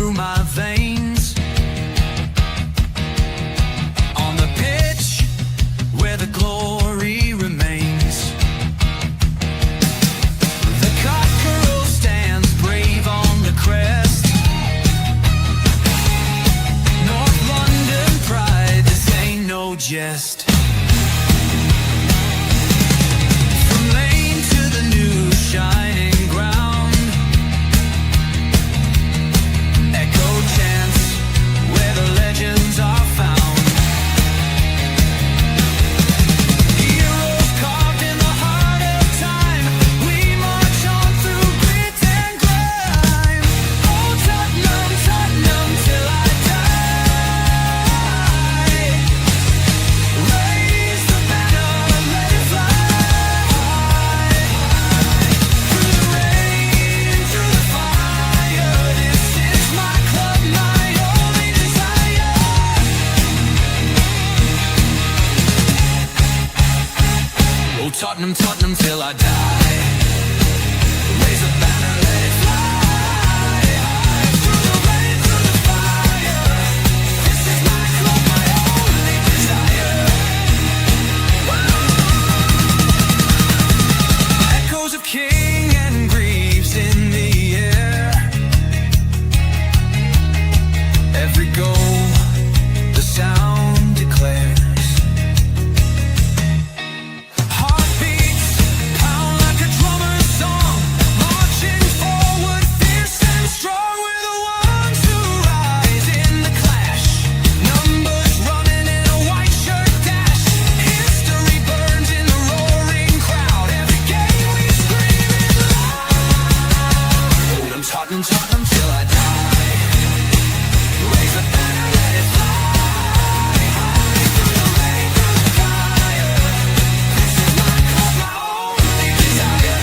through my veins. On the pitch where the glory remains, the cockerel stands brave on the crest. North London pride, this ain't no jest. From lane to the new shining ground, echo chants where the legends are found. Heroes carved in the heart of time, we march on through grit and grime. Oh Tottenham, Tottenham till I die. Raise the banner, let it fly. Through the rain, through the fire, this is my club, my only desire. Oh Tottenham, Tottenham till I die. Raise the banner, let it fly. Through the rain, through the fire, this is my club, my only desire. Echoes of King and Greaves in the air. Every goal, the sound declares. Heartbeats pound like a drummer's song, marching forward, fierce and strong. We're the ones who rise in the clash. Numbers running in a white shirt dash. History burns in the roaring crowd. Every game we scream it loud. I'm Tottenham, Tottenham till I die. Raise the banner, let it fly. Through the rain, through the fire, this is my club, my only desire.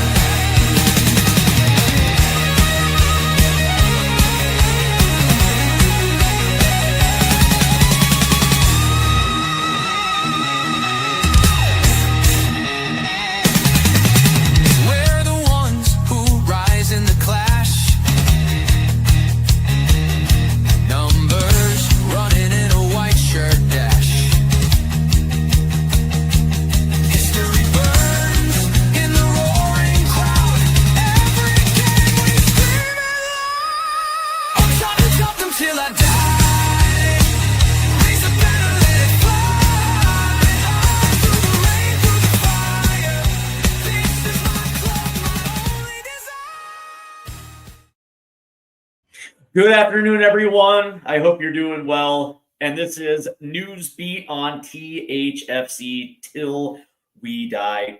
We're the ones who rise in the clash. Numbers running in a white shirt dash. History burns in the roaring crowd. Every game we scream it loud. I'm Tottenham, Tottenham till I die. Raise the banner, let it fly. Through the rain, through the fire, this is my club, my only desire. Good afternoon, everyone. I hope you're doing well. And this is Newsbeat on THFC Till We Die.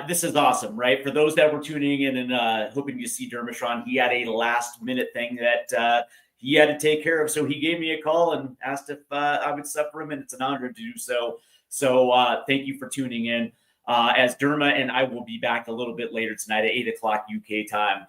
This is awesome, right? For those that were tuning in and hoping to see Dermashon, he had a last-minute thing that he had to take care of. So he gave me a call and asked if I would sub for him, and it's an honor to do so. So thank you for tuning in. As Derma and I will be back a little bit later tonight at 8 o'clock UK time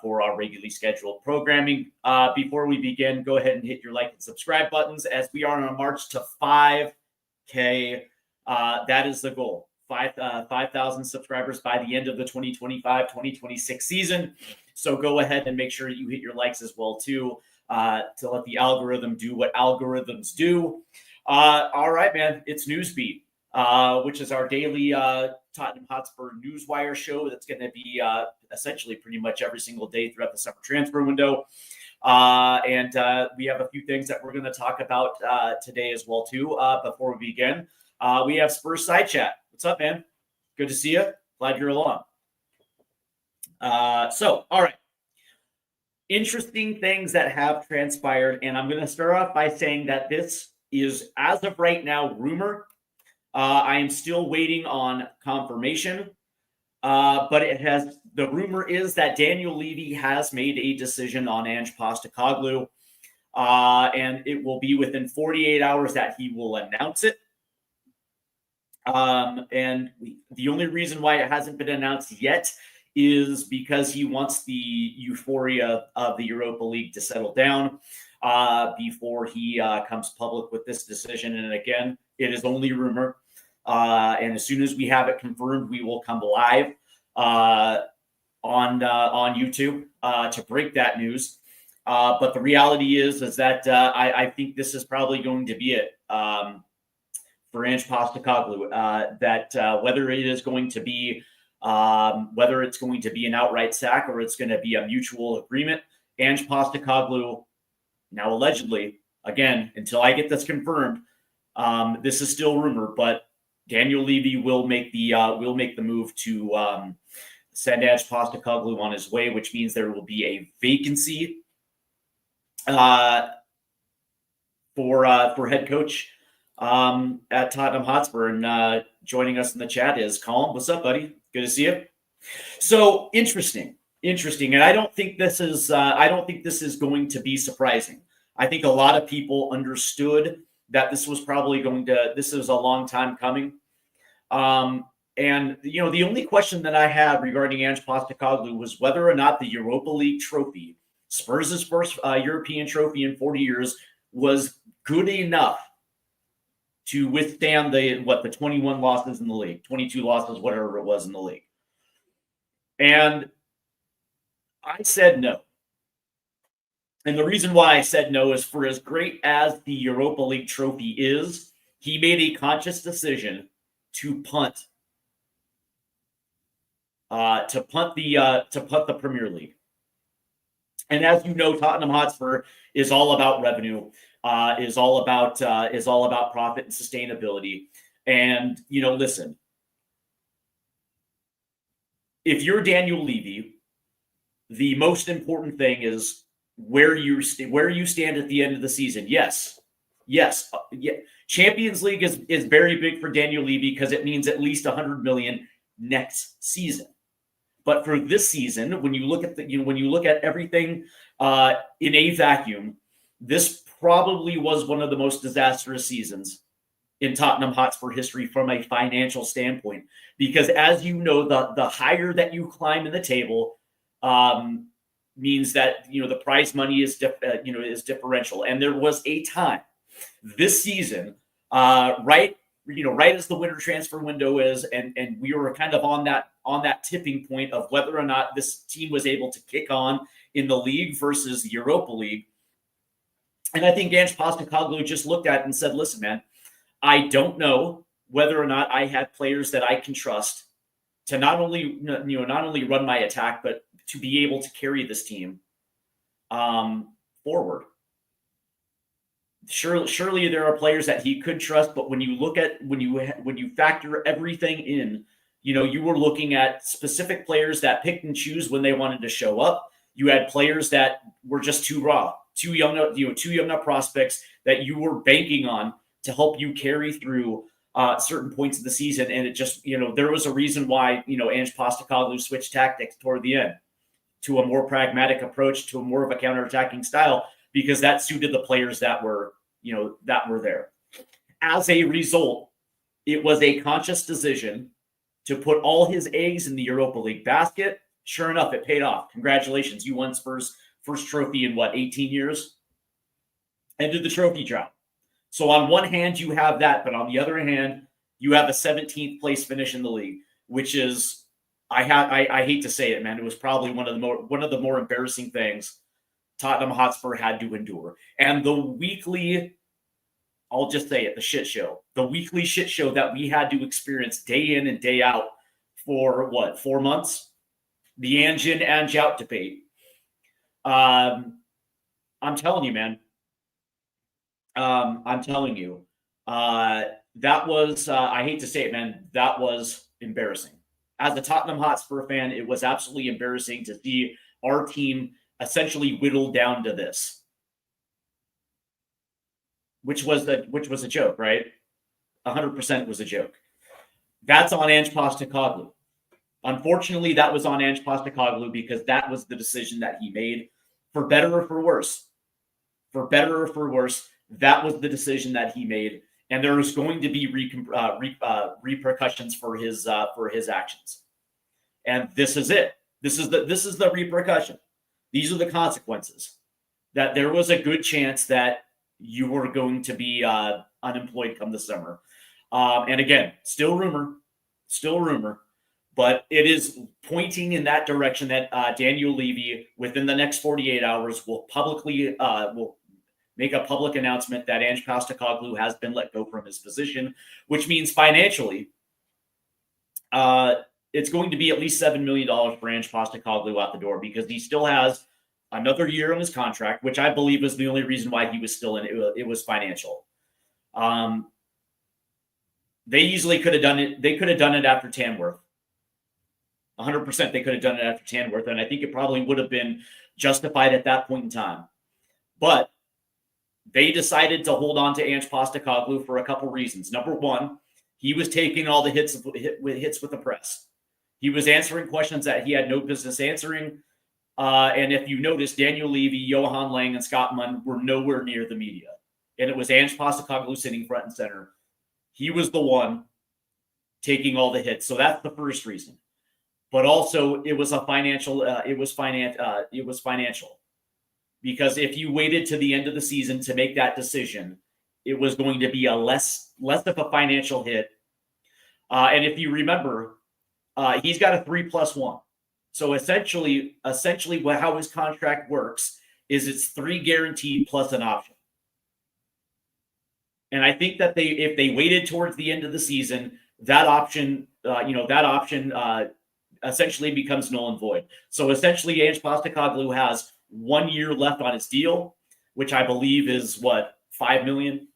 for our regularly scheduled programming. Before we begin, go ahead and hit your like and subscribe buttons as we are on a march to 5K. That is the goal. 5,000 subscribers by the end of the 2025-2026 season. So go ahead and make sure you hit your likes as well too, to let the algorithm do what algorithms do. All right, man, it's Newsbeat, which is our daily Tottenham Hotspur Newswire show that's going to be essentially pretty much every single day throughout the summer transfer window. And we have a few things that we're going to talk about today as well too. Before we begin, we have Spurs Side Chat. What's up, man? Good to see you. Glad you're along. All right. Interesting things that have transpired. And I'm going to start off by saying that this is, as of right now, rumor. I am still waiting on confirmation. But the rumor is that Daniel Levy has made a decision on Ange Postecoglou. And it will be within 48 hours that he will announce it. And the only reason why it hasn't been announced yet is because he wants the euphoria of the Europa League to settle down before he comes public with this decision. And again, it is only rumor. And as soon as we have it confirmed, we will come live on YouTube to break that news. But the reality is that I think this is probably going to be it for Ange Postecoglou. Whether it is going to be whether it's going to be an outright sack or it's going to be a mutual agreement, Ange Postecoglou, now allegedly, again, until I get this confirmed, this is still rumor, but Daniel Levy will make the move to send Ange Postecoglou on his way, which means there will be a vacancy for head coach at Tottenham Hotspur. And joining us in the chat is Colin. What's up, buddy? Good to see you. So interesting, and I don't think this is going to be surprising. I think a lot of people understood that this was probably this is a long time coming. And the only question that I had regarding Ange Postecoglou was whether or not the Europa League trophy, Spurs' first European trophy in 40 years, was good enough to withstand the 21 losses in the league, 22 losses, whatever it was in the league. And I said no. And the reason why I said no is, for as great as the Europa League trophy is, he made a conscious decision to punt the Premier League. And as you know, Tottenham Hotspur is all about revenue, is all about profit and sustainability. And listen, if you're Daniel Levy, the most important thing is where you stand at the end of the season. Yes. Champions League is very big for Daniel Levy because it means at least 100 million next season. But for this season, when you look at everything in a vacuum, this probably was one of the most disastrous seasons in Tottenham Hotspur history from a financial standpoint. Because as you know, the higher that you climb in the table means that the prize money is differential. And there was a time this season, right as the winter transfer window is, and we were kind of on that tipping point of whether or not this team was able to kick on in the league versus the Europa League. And I think Ange Postecoglou just looked at it and said, listen, man, I don't know whether or not I have players that I can trust to not only run my attack, but to be able to carry this team forward. Surely there are players that he could trust, but when you factor everything in, you were looking at specific players that picked and choose when they wanted to show up. You had players that were just too raw, too young prospects that you were banking on to help you carry through certain points of the season. And it just, there was a reason why, Ange Postecoglou switched tactics toward the end to a more pragmatic approach, to a more of a counterattacking style, because that suited the players that were there. As a result, it was a conscious decision to put all his eggs in the Europa League basket. Sure enough, it paid off. Congratulations. You won Spurs' first trophy in 18 years? Ended the trophy drought. So on one hand, you have that, but on the other hand, you have a 17th place finish in the league, which is, I hate to say it, man, it was probably one of the more embarrassing things Tottenham Hotspur had to endure. And the weekly, I'll just say it, the weekly shit show that we had to experience day in and day out for 4 months? The Ange in, Ange out debate. I'm telling you, man. I'm telling you. That was, I hate to say it, man, that was embarrassing. As a Tottenham Hotspur fan, it was absolutely embarrassing to see our team essentially whittled down to this, which was a joke, right? 100% was a joke. That's on Ange Postecoglou. Unfortunately, that was on Ange Postecoglou because that was the decision that he made, for better or for worse. For better or for worse, that was the decision that he made, and there is going to be repercussions for his actions. And this is it. This is the repercussion. These are the consequences. That there was a good chance that you were going to be unemployed come the summer. And again, still rumor. but it is pointing in that direction that Daniel Levy, within the next 48 hours, will make a public announcement that Ange Postecoglou has been let go from his position, which means financially, it's going to be at least $7 million for Ange Postecoglou out the door, because he still has another year on his contract, which I believe is the only reason why he was still in it. It was financial. They easily could have done it. They could have done it after Tamworth. 100% they could have done it after Tamworth, and I think it probably would have been justified at that point in time. But they decided to hold on to Ange Postecoglou for a couple reasons. Number one, he was taking all the hits with the press. He was answering questions that he had no business answering. And if you notice, Daniel Levy, Johan Lang, and Scott Munn were nowhere near the media. And it was Ange Postecoglou sitting front and center. He was the one taking all the hits. So that's the first reason. But also, it was a financial. It was financial, because if you waited to the end of the season to make that decision, it was going to be a less of a financial hit. And if you remember, he's got a 3+1. So essentially, how his contract works is it's 3 guaranteed plus an option. And I think that if they waited towards the end of the season, that option, essentially becomes null and void. So essentially, Ange Postecoglou has 1 year left on his deal, which I believe is $5 million,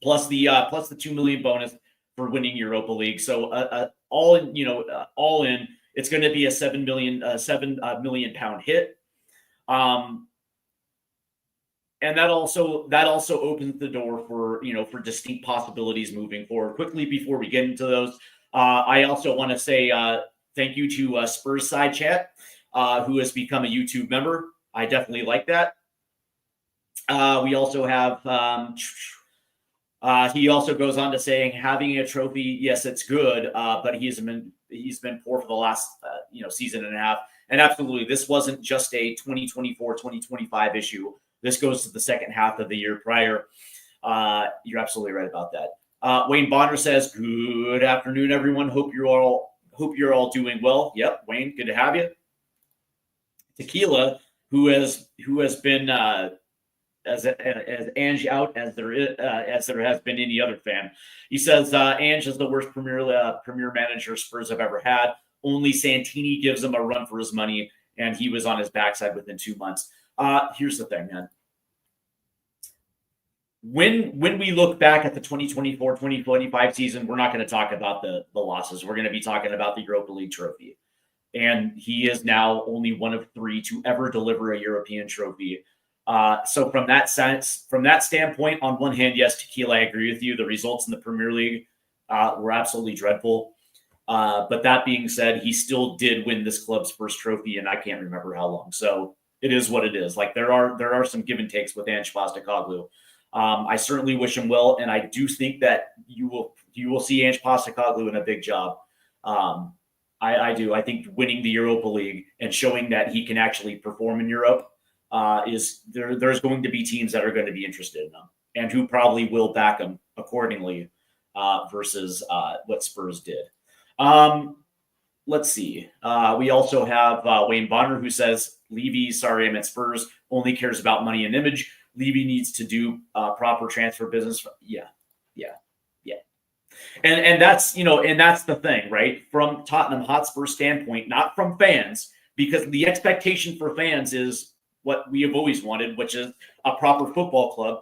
plus the $2 million bonus for winning Europa League. So all in, it's going to be a $7 million pound hit. And that also opens the door for distinct possibilities moving forward. Quickly, before we get into those, I also want to say thank you to Spurs Side Chat, who has become a YouTube member. I definitely like that. We also have, he also goes on to saying, having a trophy, yes, it's good, but he's been poor for the last season and a half. And absolutely, this wasn't just a 2024-2025 issue. This goes to the second half of the year prior. You're absolutely right about that. Wayne Bonner says, "Good afternoon, everyone. Hope you're all doing well." Yep, Wayne, good to have you. Tequila, who has been as Ange out as there has been any other fan. He says Ange is the worst premier manager Spurs have ever had. Only Santini gives him a run for his money, and he was on his backside within 2 months. Here's the thing, man. When we look back at the 2024-2025 season, we're not going to talk about the losses. We're going to be talking about the Europa League trophy. And he is now only one of 3 to ever deliver a European trophy. So from that standpoint, on one hand, yes, Tequila, I agree with you. The results in the Premier League were absolutely dreadful. But that being said, he still did win this club's first trophy, and I can't remember how long. So it is what it is. Like there are some give and takes with Ange Postecoglou. I certainly wish him well, and I do think that you will see Ange Postecoglou in a big job. I do. I think winning the Europa League and showing that he can actually perform in Europe there's going to be teams that are going to be interested in him and who probably will back him accordingly versus what Spurs did. Let's see. We also have Wayne Bonner, who says, Spurs only cares about money and image. Levy needs to do proper transfer business. Yeah. And that's the thing, right? From Tottenham Hotspur standpoint, not from fans, because the expectation for fans is what we have always wanted, which is a proper football club,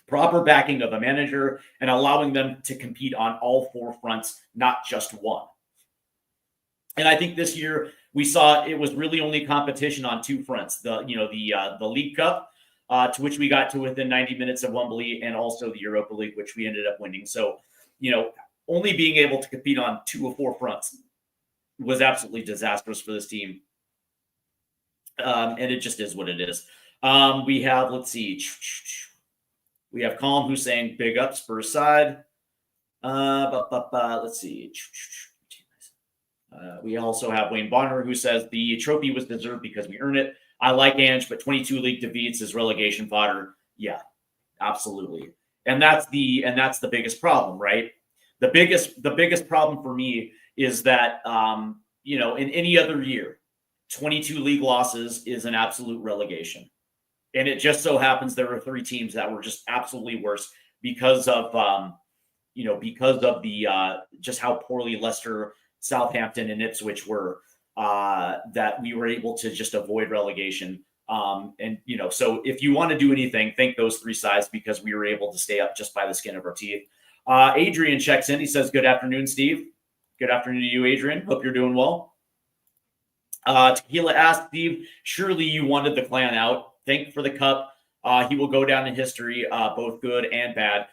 proper backing of a manager, and allowing them to compete on all 4 fronts, not just one. And I think this year we saw it was really only competition on 2 fronts: the League Cup, to which we got to within 90 minutes of Wembley, and also the Europa League, which we ended up winning. So, only being able to compete on 2 of 4 fronts was absolutely disastrous for this team. And it just is what it is. We have, let's see. We have Colm, who's saying big up Spurs side. Let's see. We also have Wayne Bonner, who says the trophy was deserved because we earned it. I like Ange, but 22 league defeats is relegation fodder. Yeah, absolutely. And that's the biggest problem, right? The biggest problem for me is that, in any other year, 22 league losses is an absolute relegation. And it just so happens there were 3 teams that were just absolutely worse because of, the just how poorly Leicester, Southampton, and Ipswich were, that we were able to just avoid relegation. So if you want to do anything, thank those 3 sides because we were able to stay up just by the skin of our teeth. Adrian checks in. He says, "Good afternoon, Steve." Good afternoon to you, Adrian. Hope you're doing well. Tequila asked, "Steve, surely you wanted the clan out. Thank for the cup. He will go down in history, both good and bad."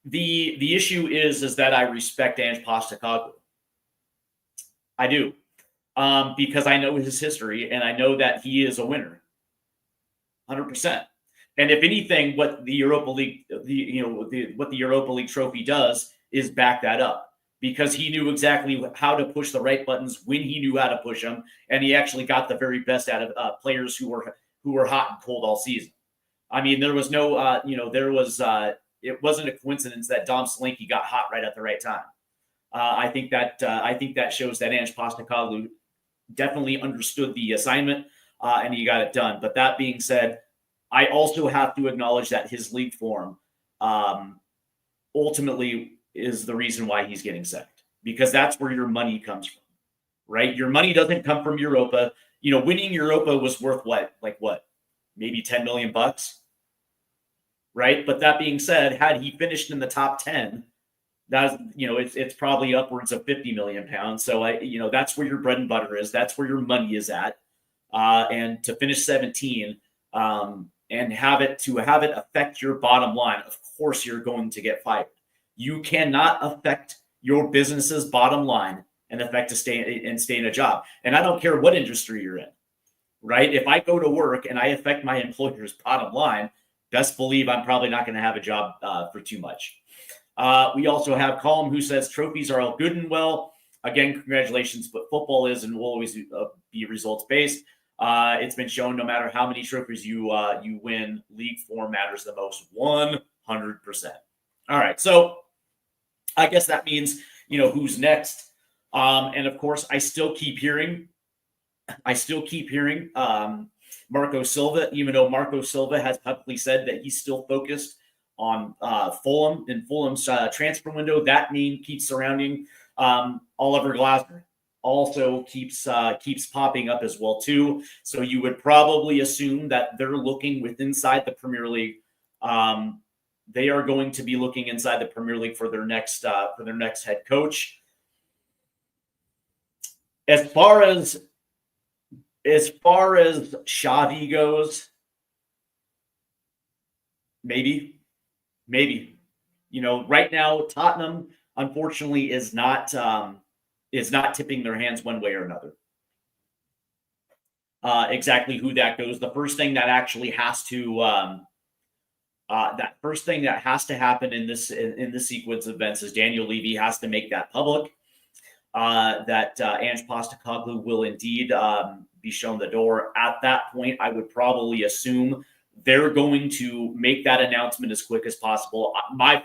The issue is that I respect Ange Postecoglou. I do, because I know his history and I know that he is a winner, 100%. And if anything, what the Europa League, what the Europa League trophy does is back that up, because he knew exactly how to push the right buttons when he knew how to push them, and he actually got the very best out of players who were hot and cold all season. I mean, there was no, it wasn't a coincidence that Dom Solanke got hot right at the right time. I think that shows that Ange Postecoglou definitely understood the assignment, and he got it done. But that being said, I also have to acknowledge that his league form ultimately is the reason why he's getting sacked, because that's where your money comes from, right? Your money doesn't come from Europa. Winning Europa was worth what? Maybe $10 million, right? But that being said, had he finished in the top 10, that's, it's probably upwards of 50 million pounds. So that's where your bread and butter is. That's where your money is at. And to finish 17, and have it affect your bottom line, of course you're going to get fired. You cannot affect your business's bottom line and stay in a job. And I don't care what industry you're in, right? If I go to work and I affect my employer's bottom line, best believe I'm probably not going to have a job for too much. We also have Colm, who says trophies are all good and well. Again, congratulations, but football is and will always be results based. It's been shown no matter how many trophies you win, league form matters the most, 100%. All right, so I guess that means who's next, and of course I still keep hearing Marco Silva, even though Marco Silva has publicly said that he's still focused on Fulham and Fulham's transfer window. That name keeps surrounding. Oliver Glasner also keeps popping up as well too. So you would probably assume that they're looking inside the Premier League. They are going to be looking inside the Premier League for their next head coach. As far as Xavi goes, maybe. Right now Tottenham unfortunately is not tipping their hands one way or another. Exactly who that goes. The first thing that actually has to happen in this sequence of events is Daniel Levy has to make that public. That Ange Postecoglou will indeed be shown the door. At that point, I would probably assume they're going to make that announcement as quick as possible.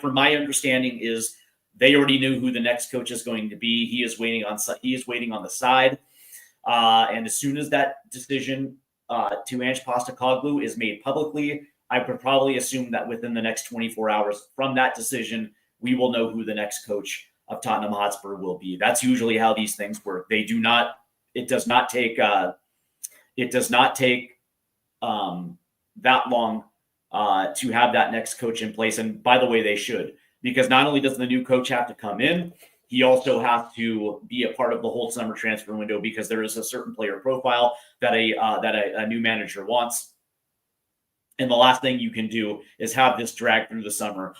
From my understanding is they already knew who the next coach is going to be. He is waiting on the side, and as soon as that decision to Ange Postecoglou is made publicly, I would probably assume that within the next 24 hours from that decision, we will know who the next coach of Tottenham Hotspur will be. That's usually how these things work. It does not take that long to have that next coach in place. And by the way, they should, because not only does the new coach have to come in, he also has to be a part of the whole summer transfer window, because there is a certain player profile that a new manager wants. And the last thing you can do is have this drag through the summer,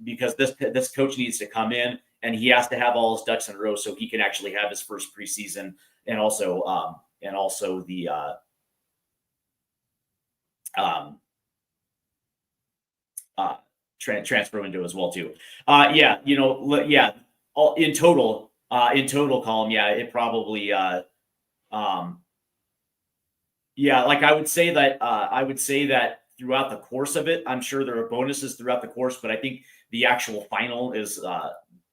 because this coach needs to come in and he has to have all his ducks in a row so he can actually have his first preseason and also the transfer window as well too. In total column, it probably I would say that throughout the course of it, I'm sure there are bonuses throughout the course, but I think the actual final is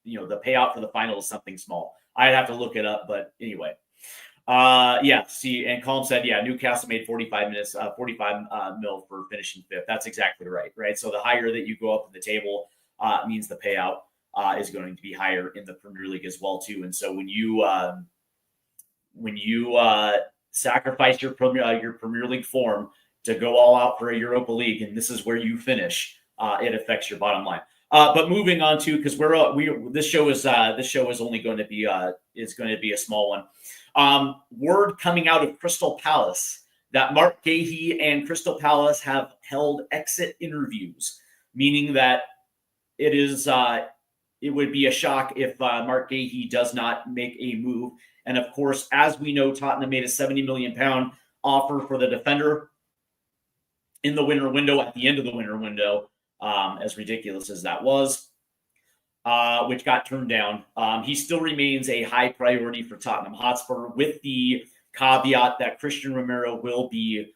the payout for the final is something small. I'd have to look it up, but anyway. See, and Colm said, yeah, Newcastle made 45 mil for finishing fifth. That's exactly right? So the higher that you go up in the table means the payout is going to be higher in the Premier League as well too. And so when you sacrifice your Premier League form to go all out for a Europa League, and this is where you finish, it affects your bottom line. But moving on to, because this show is only going to be a small one. Word coming out of Crystal Palace that Mark Gahey and Crystal Palace have held exit interviews, meaning that it would be a shock if Mark Gahey does not make a move. And of course, as we know, Tottenham made a £70 million offer for the defender in the winter window, at the end of the winter window, as ridiculous as that was, which got turned down. He still remains a high priority for Tottenham Hotspur, with the caveat that Christian Romero will be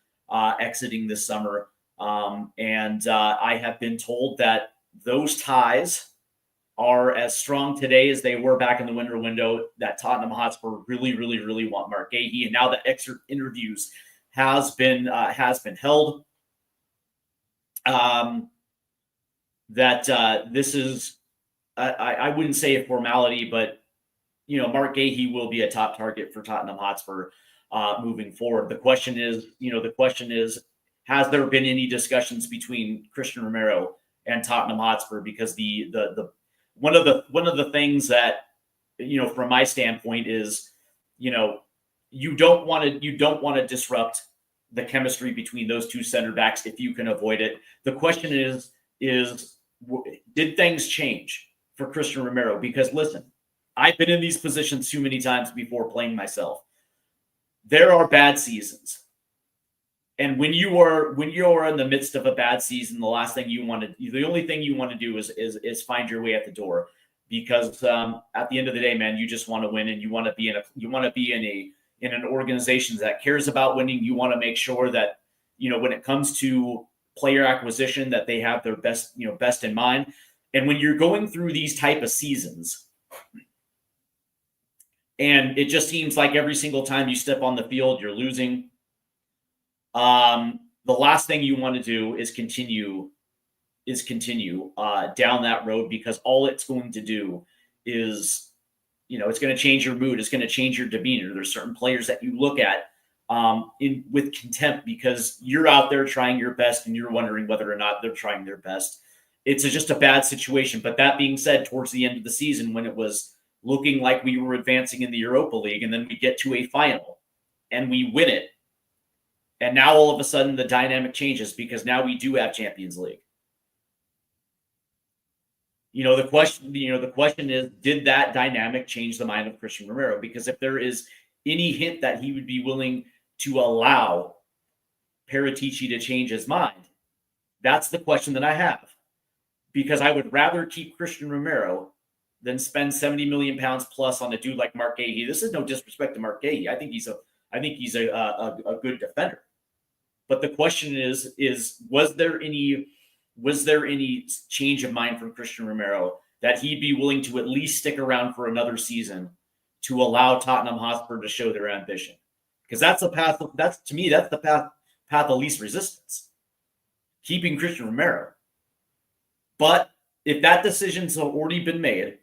exiting this summer. I have been told that those ties are as strong today as they were back in the winter window, that Tottenham Hotspur really, really, really want Mark Gahey. And now that exit interviews has been held, this is, I wouldn't say a formality, but Mark Gahey will be a top target for Tottenham Hotspur moving forward. The question is, has there been any discussions between Christian Romero and Tottenham Hotspur? Because the one of the things that, from my standpoint is, you don't want to disrupt the chemistry between those two center backs if you can avoid it. The question is did things change for Christian Romero? Because listen, I've been in these positions too many times before playing myself. There are bad seasons. And when you are in the midst of a bad season, the only thing you want to do is find your way at the door, because at the end of the day, man, you just want to win, and you want to be in an organization that cares about winning. You want to make sure that when it comes to player acquisition, that they have their best in mind. And when you're going through these type of seasons, and it just seems like every single time you step on the field, you're losing. The last thing you want to do is continue down that road, because all it's going to do is, it's going to change your mood. It's going to change your demeanor. There's certain players that you look at with contempt, because you're out there trying your best and you're wondering whether or not they're trying their best. It's just a bad situation. But that being said, towards the end of the season, when it was looking like we were advancing in the Europa League, and then we get to a final and we win it, and now all of a sudden the dynamic changes, because now we do have Champions League. The question is, did that dynamic change the mind of Christian Romero? Because if there is any hint that he would be willing to allow Paratici to change his mind, that's the question that I have. Because I would rather keep Christian Romero than spend £70 million plus on a dude like Mark Gahey. This is no disrespect to Mark Gahey. I think he's a good defender. But the question is was there any change of mind from Christian Romero that he'd be willing to at least stick around for another season to allow Tottenham Hotspur to show their ambition? Because that's the path. That's the path of least resistance, keeping Christian Romero. But if that decision's already been made,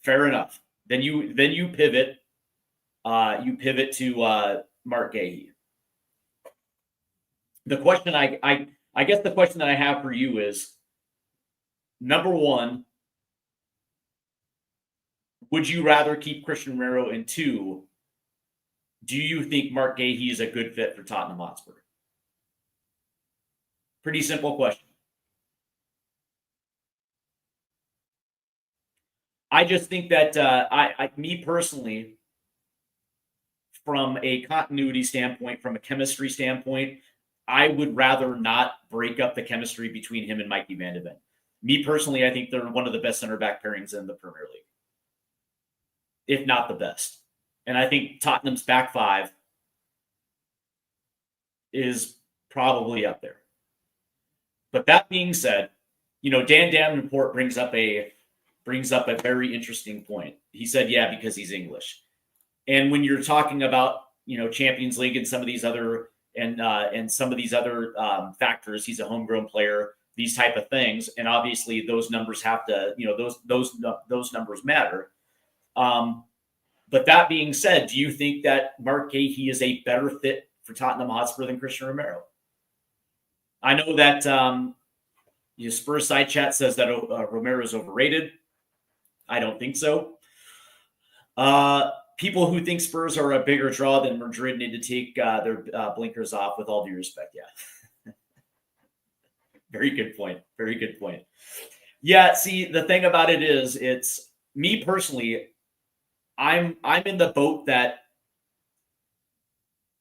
fair enough. Then you pivot. You pivot to Mark Gahey. The question I guess the question that I have for you is, number one, would you rather keep Christian Romero? And two, do you think Mark Gahey is a good fit for Tottenham Hotspur? Pretty simple question. I just think that me personally, from a continuity standpoint, from a chemistry standpoint, I would rather not break up the chemistry between him and Mikey Van de Ven. Me personally, I think they're one of the best center back pairings in the Premier League, if not the best. And I think Tottenham's back five is probably up there. But that being said, Dan Davenport brings up a brings up a very interesting point. He said, yeah, because he's English. And when you're talking about, Champions League and some of these other factors, he's a homegrown player, these type of things, and obviously those numbers have to, those numbers matter. But that being said, do you think that Mark Gahey is a better fit for Tottenham Hotspur than Christian Romero? I know that Spurs side chat says that Romero is overrated. I don't think so. People who think Spurs are a bigger draw than Madrid need to take their blinkers off, with all due respect. Yeah. Very good point. Very good point. Yeah, see, the thing about it is, it's me personally, I'm in the boat that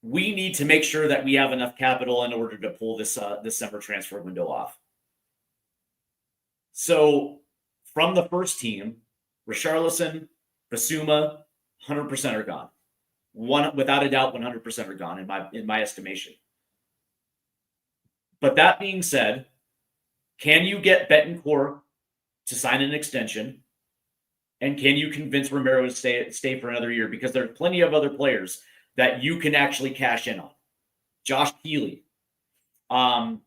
we need to make sure that we have enough capital in order to pull this summer transfer window off. So from the first team, Richarlison, Basuma, 100% are gone. Without a doubt, 100% are gone in my estimation. But that being said, can you get Betancourt to sign an extension? And can you convince Romero to stay for another year? Because there's plenty of other players that you can actually cash in on. Josh Keeley, the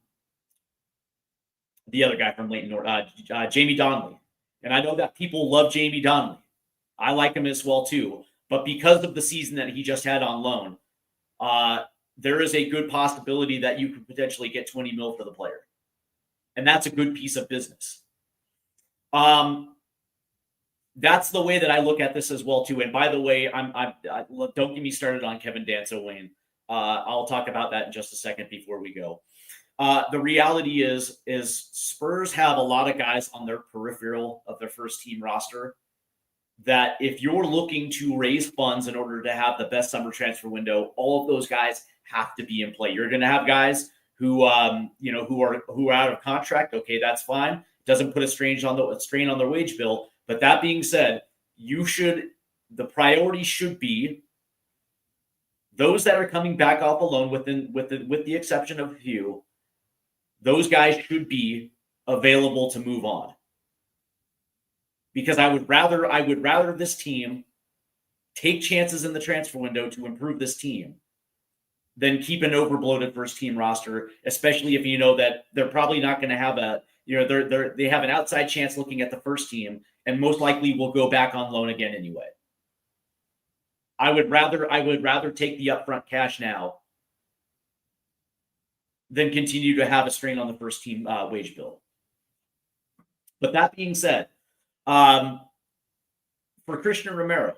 other guy from Leighton North, Jamie Donnelly. And I know that people love Jamie Donnelly. I like him as well too. But because of the season that he just had on loan, there is a good possibility that you could potentially get 20 mil for the player. And that's a good piece of business. That's the way that I look at this as well too. And by the way, don't get me started on Kevin Danso, Wayne. I'll talk about that in just a second before we go. The reality is Spurs have a lot of guys on their peripheral of their first team roster that if you're looking to raise funds in order to have the best summer transfer window, all of those guys have to be in play. You're going to have guys who who are out of contract. Okay, that's fine. Doesn't put a strain on their wage bill. But that being said, the priority should be those that are coming back off alone, with the exception of a few. Those guys should be available to move on. Because I would rather this team take chances in the transfer window to improve this team than keep an overbloated first team roster, especially if you know that they're probably not going to have they have an outside chance looking at the first team, and most likely will go back on loan again anyway. I would rather take the upfront cash now than continue to have a strain on the first team wage bill. But that being said, for Christian Romero,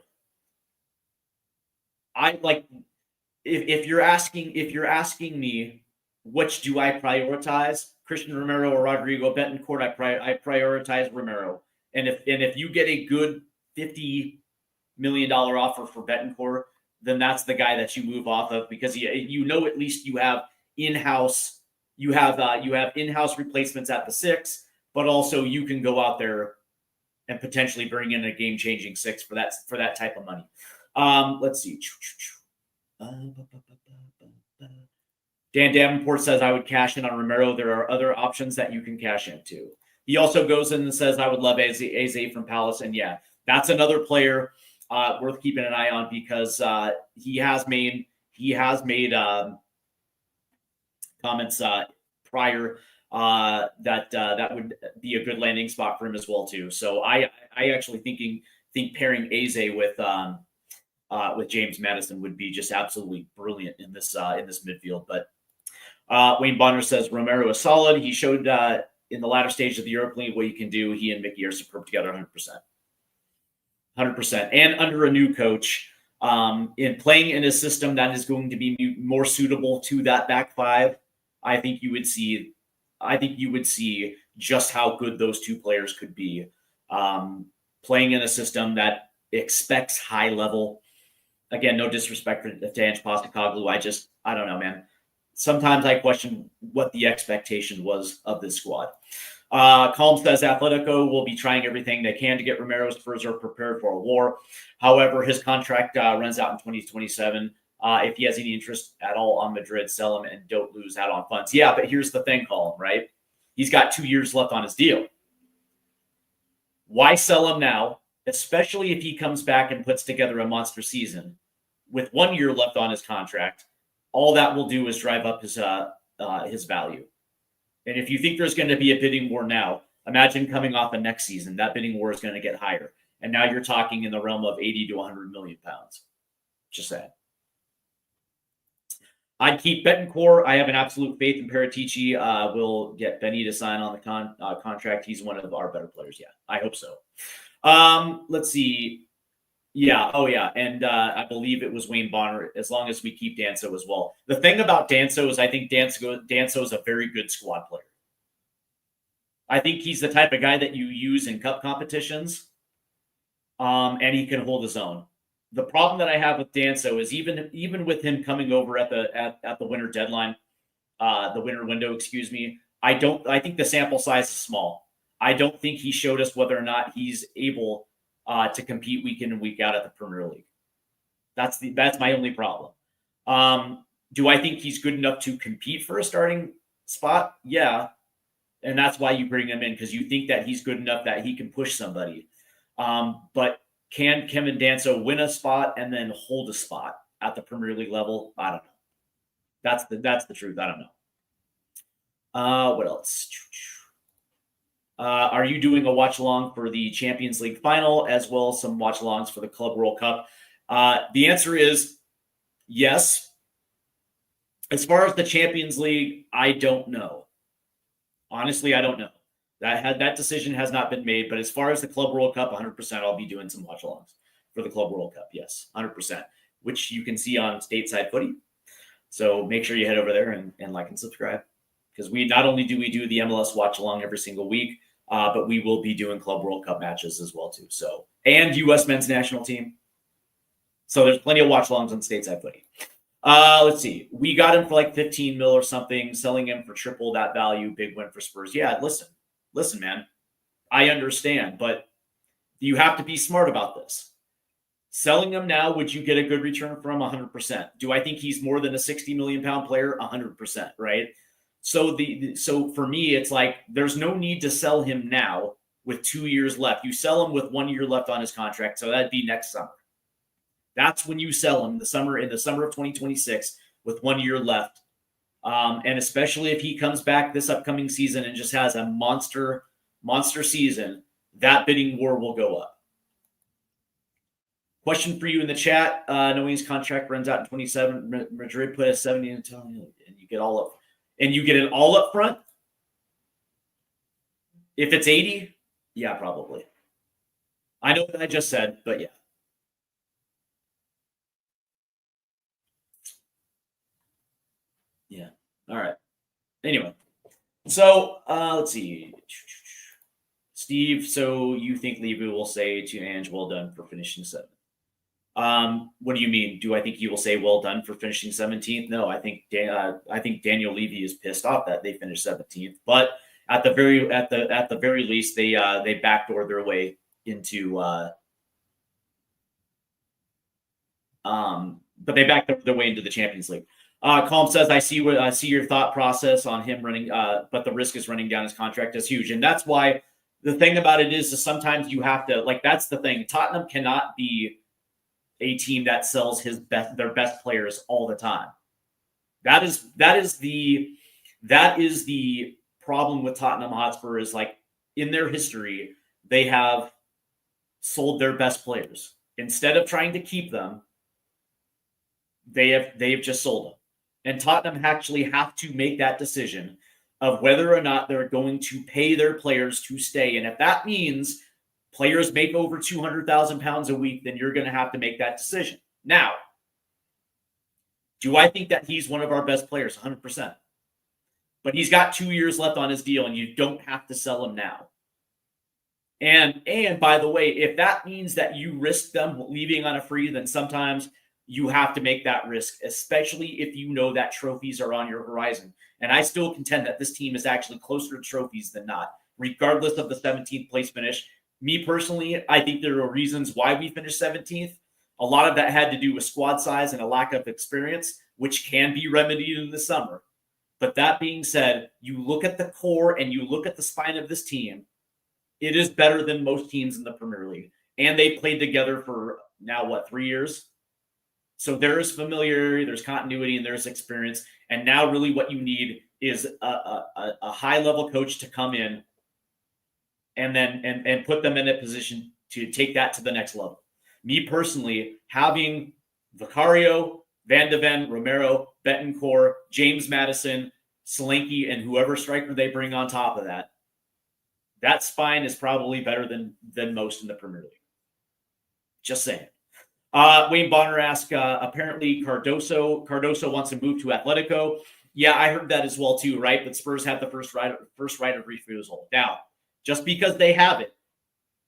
if you're asking me which do I prioritize, Christian Romero or Rodrigo Betancourt, I prioritize Romero. And if you get a good $50 million offer for Betancourt, then that's the guy that you move off of, because at least you have in-house in-house replacements at the 6, but also you can go out there and potentially bring in a game-changing 6 for that type of money. Let's see. Dan Davenport says, I would cash in on Romero. There are other options that you can cash into. He also goes in and says, I would love Eze from Palace. And yeah, that's another player worth keeping an eye on, because he has made comments prior that would be a good landing spot for him as well too. So I actually think pairing Eze with James Maddison would be just absolutely brilliant in this midfield. But Wayne Bonner says Romero is solid. He showed in the latter stage of the Europa League what he can do. He and Mickey are superb together, 100%. And under a new coach, in playing in a system that is going to be more suitable to that back five, I think you would see just how good those two players could be. Playing in a system that expects high level. Again, no disrespect to Ange Postecoglou. I don't know, man. Sometimes I question what the expectation was of this squad. Calm says Atletico will be trying everything they can to get Romero. Spurs are prepared for a war. However, his contract runs out in 2027. If he has any interest at all on Madrid, sell him and don't lose out on funds. Yeah, but here's the thing, Colin, right? He's got 2 years left on his deal. Why sell him now, especially if he comes back and puts together a monster season with 1 year left on his contract? All that will do is drive up his value. And if you think there's going to be a bidding war now, imagine coming off of next season. That bidding war is going to get higher. And now you're talking in the realm of 80 to 100 million pounds. Just saying. I'd keep Betancourt. I have an absolute faith in Paratici. We'll get Benny to sign on the contract. He's one of our better players. Yeah, I hope so. Let's see. Yeah. Oh, yeah. And I believe it was Wayne Bonner, as long as we keep Danso as well. The thing about Danso is I think Danso is a very good squad player. I think he's the type of guy that you use in cup competitions, and he can hold his own. The problem that I have with Danso is even with him coming over at the winter deadline, the winter window, excuse me, I think the sample size is small. I don't think he showed us whether or not he's able to compete week in and week out at the Premier League. That's my only problem. Do I think he's good enough to compete for a starting spot? Yeah. And that's why you bring him in, because you think that he's good enough that he can push somebody. But can Kevin Danso win a spot and then hold a spot at the Premier League level? I don't know. That's the truth. I don't know. What else? Are you doing a watch along for the Champions League final as well as some watch alongs for the Club World Cup? The answer is yes. As far as the Champions League, I don't know. Honestly, I don't know. That decision has not been made. But as far as the Club World Cup, 100%, I'll be doing some watch alongs for the Club World Cup. Yes, 100%, which you can see on Stateside Footy. So make sure you head over there and like and subscribe, because we not only do we do the MLS watch along every single week, but we will be doing Club World Cup matches as well too. So, and U.S. men's national team. So there's plenty of watch alongs on Stateside Footy. Let's see. We got him for like 15 mil or something, selling him for triple that value. Big win for Spurs. Yeah, listen, man. I understand, but you have to be smart about this. Selling him now, would you get a good return from 100%? Do I think he's more than a 60 million pound player? 100%, right? So so for me, it's like there's no need to sell him now with 2 years left. You sell him with 1 year left on his contract, so that'd be next summer. That's when you sell him, in the summer of 2026 with 1 year left. And especially if he comes back this upcoming season and just has a monster season, that bidding war will go up. Question for you in the chat. Knowing his contract runs out in 27, Madrid put a 70 in Italian, and you get all up. And you get it all up front? If it's 80, yeah, probably. I know what I just said, but yeah. Yeah. All right. Anyway, so let's see. Steve, so you think Levy will say to Ange, well done for finishing 7th? What do you mean? Do I think he will say well done for finishing 17th? No, I think Daniel Levy is pissed off that they finished 17th. But at the very least, they backdoored their way into the Champions League. Calm says, I see your thought process on him running, but the risk is running down his contract is huge. And that's why the thing about it is sometimes you have to, like, that's the thing. Tottenham cannot be a team that sells their best players all the time. That is the problem with Tottenham Hotspur, is like in their history, they have sold their best players. Instead of trying to keep them, they've just sold them. And Tottenham actually have to make that decision of whether or not they're going to pay their players to stay. And if that means players make over 200,000 pounds a week, then you're going to have to make that decision. Now, do I think that he's one of our best players? 100%. But he's got 2 years left on his deal, and you don't have to sell him now. And by the way, if that means that you risk them leaving on a free, then sometimes you have to make that risk, especially if you know that trophies are on your horizon. And I still contend that this team is actually closer to trophies than not, regardless of the 17th place finish. Me personally, I think there are reasons why we finished 17th. A lot of that had to do with squad size and a lack of experience, which can be remedied in the summer. But that being said, you look at the core and you look at the spine of this team, it is better than most teams in the Premier League. And they played together for now, 3 years? So there is familiarity, there's continuity, and there's experience. And now, really, what you need is a high level coach to come in and then and put them in a position to take that to the next level. Me personally, having Vicario, Van de Ven, Romero, Betancourt, James Madison, Solanke, and whoever striker they bring on top of that, that spine is probably better than most in the Premier League. Just saying. Wayne Bonner asked, apparently Cardoso wants to move to Atletico. Yeah, I heard that as well too, right? But Spurs have the first right of refusal. Now, just because they have it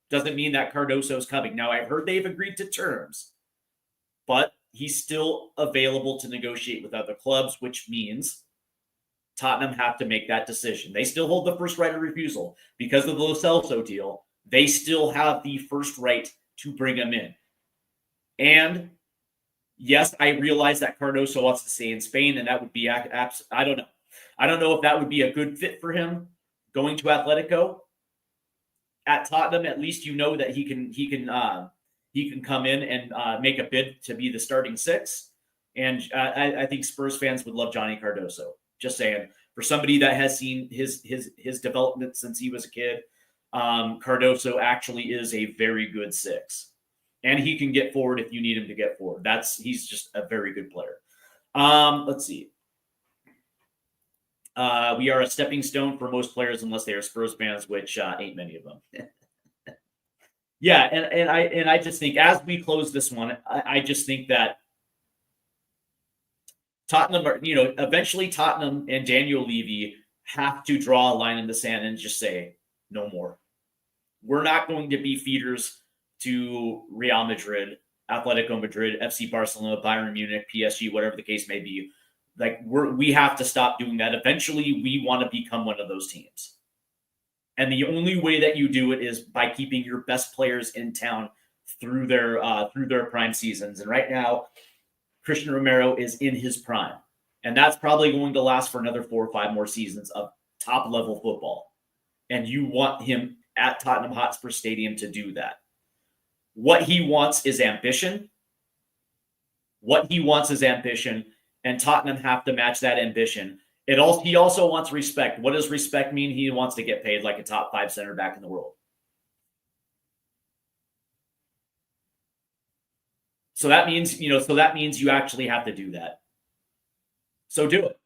doesn't mean that Cardoso is coming. Now, I've heard they've agreed to terms, but he's still available to negotiate with other clubs, which means Tottenham have to make that decision. They still hold the first right of refusal because of the Lo Celso deal. They still have the first right to bring him in. And yes, I realize that Cardoso wants to stay in Spain, and that would be I don't know. I don't know if that would be a good fit for him going to Atletico. At Tottenham, at least you know that he can come in and make a bid to be the starting six. And I think Spurs fans would love Johnny Cardoso. Just saying, for somebody that has seen his development since he was a kid, Cardoso actually is a very good six. And he can get forward if you need him to get forward. He's just a very good player. Let's see. We are a stepping stone for most players unless they are Spurs fans, which ain't many of them. Yeah, and I just think as we close this one, I just think that Tottenham are, eventually Tottenham and Daniel Levy have to draw a line in the sand and just say, no more. We're not going to be feeders to Real Madrid, Atletico Madrid, FC Barcelona, Bayern Munich, PSG, whatever the case may be. Like we have to stop doing that. Eventually, we want to become one of those teams. And the only way that you do it is by keeping your best players in town through their prime seasons. And right now, Christian Romero is in his prime. And that's probably going to last for another 4 or 5 more seasons of top-level football. And you want him at Tottenham Hotspur Stadium to do that. What he wants is ambition. And Tottenham have to match that ambition. He also wants respect. What does respect mean? He wants to get paid like a top 5 center back in the world. So that means you actually have to do that. So do it.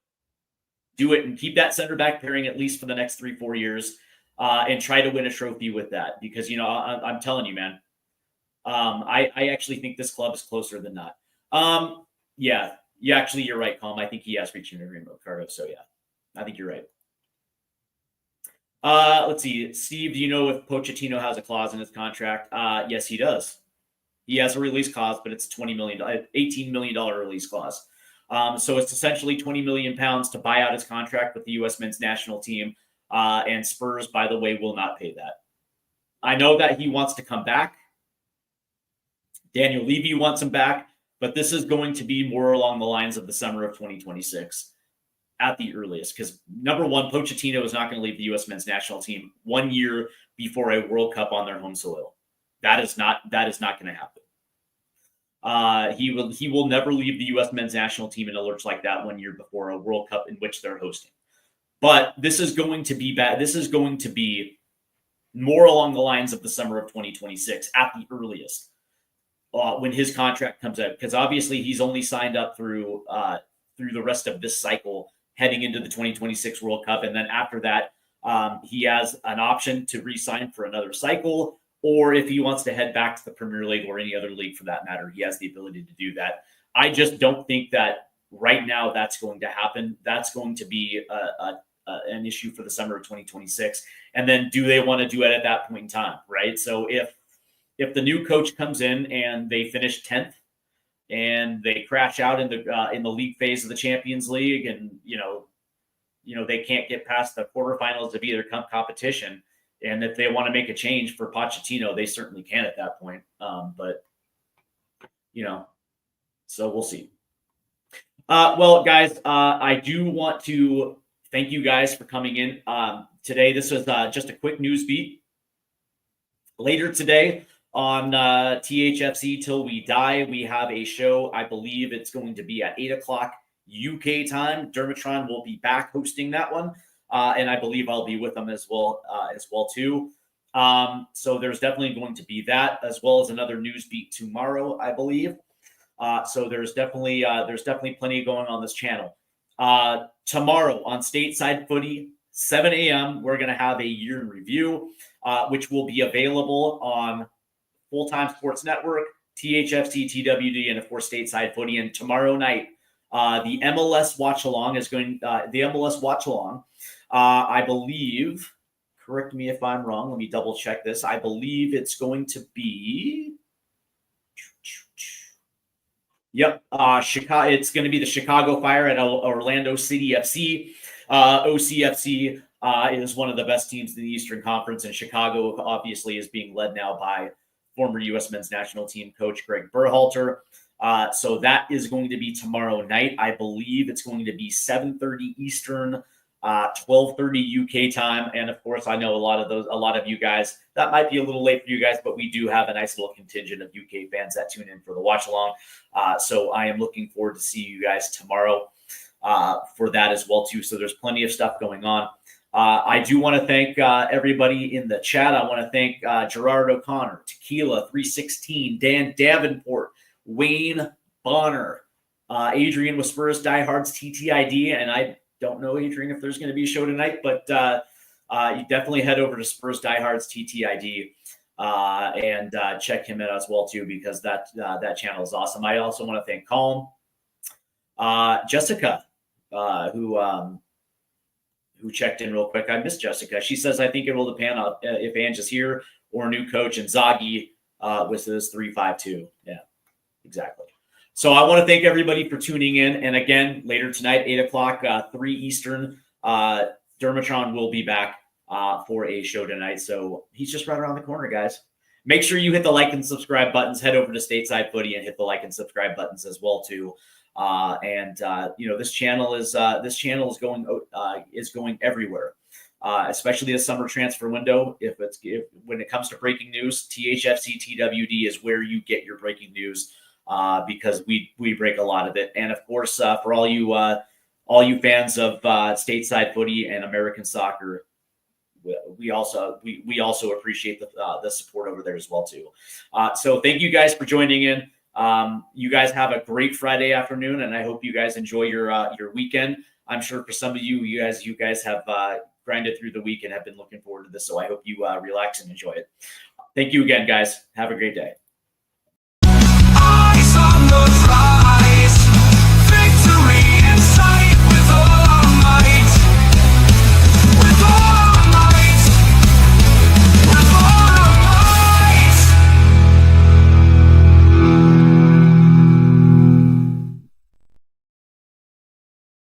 Do it and keep that center back pairing at least for the next 3-4 years, and try to win a trophy with that. Because I'm telling you, man, I actually think this club is closer than not. Yeah, you're right, Colm. I think he has reached an agreement with Cardiff. So yeah, I think you're right. Let's see, Steve. Do you know if Pochettino has a clause in his contract? Yes, he does. He has a release clause, but it's $18 million release clause. So it's essentially £20 million to buy out his contract with the U.S. men's national team. And Spurs, by the way, will not pay that. I know that he wants to come back. Daniel Levy wants him back, but this is going to be more along the lines of the summer of 2026 at the earliest. Because number one, Pochettino is not going to leave the U.S. men's national team 1 year before a World Cup on their home soil. That is not going to happen. He will never leave the U.S. men's national team in a lurch like that 1 year before a World Cup in which they're hosting. But this is going to be bad. This is going to be more along the lines of the summer of 2026 at the earliest, when his contract comes out, because obviously he's only signed up through the rest of this cycle heading into the 2026 World Cup, and then after that, he has an option to re-sign for another cycle. Or if he wants to head back to the Premier League or any other league for that matter, he has the ability to do that. I just don't think that right now that's going to happen. That's going to be an issue for the summer of 2026. And then do they want to do it at that point in time, right? So if the new coach comes in and they finish 10th and they crash out in the league phase of the Champions League, and they can't get past the quarterfinals of either competition, and if they want to make a change for Pochettino, they certainly can at that point. So we'll see. Well, guys, I do want to thank you guys for coming in today. This was just a quick news beat. Later today on THFC Till We Die, we have a show. I believe it's going to be at 8 o'clock UK time. Dermatron will be back hosting that one, and I believe I'll be with them as well too. So there's definitely going to be that, as well as another news beat tomorrow, I believe. So there's definitely plenty going on this channel. Tomorrow on Stateside Footy, 7 a.m., we're going to have a year in review, which will be available on Full Time Sports Network, THFC, TWD, and of course Stateside Footy. And tomorrow night, the MLS watch along is going. The MLS watch along, I believe. Correct me if I'm wrong. Let me double check this. I believe it's going to be. Yep, Chicago. It's going to be the Chicago Fire at Orlando City FC. OCFC is one of the best teams in the Eastern Conference, and Chicago obviously is being led now by former U.S. men's national team coach Greg Berhalter. So that is going to be tomorrow night. I believe it's going to be 7:30 Eastern, 12:30 UK time. And of course, I know a lot of you guys, that might be a little late for you guys, but we do have a nice little contingent of UK fans that tune in for the watch along. So I am looking forward to see you guys tomorrow for that as well too. So there's plenty of stuff going on. I do want to thank everybody in the chat. I want to thank Gerard O'Connor, Tequila 316, Dan Davenport, Wayne Bonner, Adrian with Spurs Diehards TTID, and I don't know, Adrian, if there's going to be a show tonight, but you definitely head over to Spurs Diehards TTID and check him out as well too, because that channel is awesome. I also want to thank Colin, Jessica, who checked in real quick. I missed Jessica. She says, I think it will depend on if Ange is here or a new coach, and Zaghi was this 3-5-2. Yeah, exactly. So I want to thank everybody for tuning in. And again, later tonight, 8 o'clock, 3 Eastern, Dermatron will be back for a show tonight. So he's just right around the corner, guys. Make sure you hit the like and subscribe buttons. Head over to Stateside Footy and hit the like and subscribe buttons as well too. This channel is going everywhere, especially the summer transfer window. When it comes to breaking news, THFC TWD is where you get your breaking news, because we break a lot of it. And of course, for all you fans of Stateside Footy and American soccer, we also appreciate the support over there as well too. So thank you guys for joining in. You guys have a great Friday afternoon, and I hope you guys enjoy your weekend. I'm sure for some of you guys have grinded through the week and have been looking forward to this. So I hope you relax and enjoy it. Thank you again, guys. Have a great day. Eyes on the prize.